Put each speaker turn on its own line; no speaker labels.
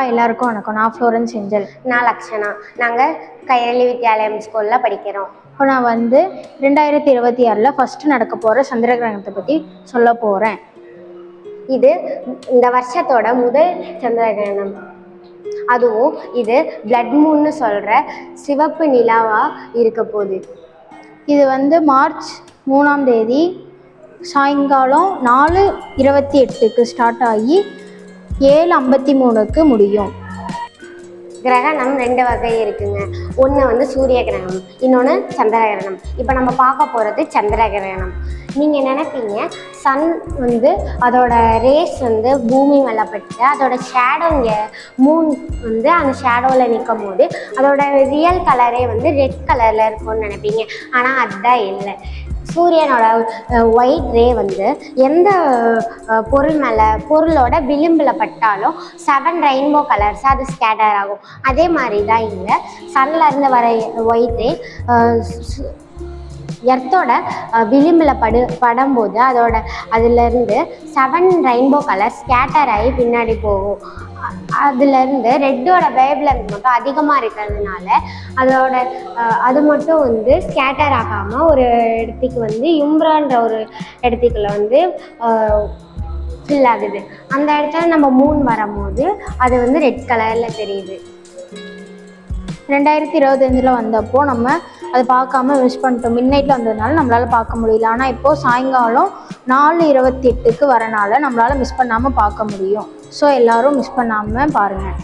எல்லாருக்கும் வணக்கம். நான் ஃப்ளோரன்ஸ் ஏஞ்சல்.
நான் லக்ஷனா. நாங்கள் கைரளி வித்யாலயம் ஸ்கூலில் படிக்கிறோம்.
இப்போ நான் 2026 ஃபஸ்ட்டு நடக்க போகிற சந்திர கிரகணத்தை பற்றி சொல்ல போகிறேன்.
இது இந்த வருஷத்தோட முதல் சந்திர கிரகணம். அதுவும் இது பிளட் மூன்னு சொல்கிற சிவப்பு நிலாவாக இருக்க போகுது.
இது மார்ச் 3 சாயங்காலம் 4:28 ஸ்டார்ட் ஆகி 7:53 முடியும்.
கிரகணம் 2 வகை இருக்குங்க. ஒன்று சூரிய கிரகணம், இன்னொன்று சந்திர கிரகணம். இப்போ நம்ம பார்க்க போகிறது சந்திர கிரகணம். நீங்கள் நினைப்பீங்க சன் அதோட ரேஸ் பூமி மேலே பட்டு அதோட ஷேடோ இங்கே மூன் அந்த ஷேடோவில் நிற்கும் போது அதோட ரியல் கலரே ரெட் கலரில் இருக்கும்னு நினைப்பீங்க. ஆனால் அதுதான் இல்லை. சூரியனோட ஒயிட் ரே எந்த பொருளோட விளிம்பில் பட்டாலும் 7 ரெயின்போ கலர்ஸ் அது ஸ்கேட்டர் ஆகும். அதே மாதிரி தான் இங்கே சன்லேருந்து வர ஒயிட் ரே எர்த்தோட விளிம்பில் படும்போது அதுலேருந்து 7 ரெயின்போ கலர் ஸ்கேட்டர் ஆகி பின்னாடி போகும். அதுலேருந்து ரெட்டோட வேவ் லென்த் மட்டும் அதிகமாக இருக்கிறதுனால அது மட்டும் ஸ்கேட்டர் ஆகாமல் ஒரு இடத்துக்கு யும்ரான்ற ஒரு இடத்துக்குள்ள ஃபில் ஆகுது. அந்த இடத்துல நம்ம மூன் வரும்போது அது ரெட் கலரில் தெரியுது.
2025 வந்தப்போ நம்ம அதை பார்க்காம மிஸ் பண்ணிட்டோம். மிட்நைட்டில் வந்ததுனால நம்மளால் பார்க்க முடியல. ஆனால் இப்போது சாயங்காலம் 4:28 வரனால நம்மளால் மிஸ் பண்ணாமல் பார்க்க முடியும். ஸோ எல்லோரும் மிஸ் பண்ணாமல் பாருங்கள்.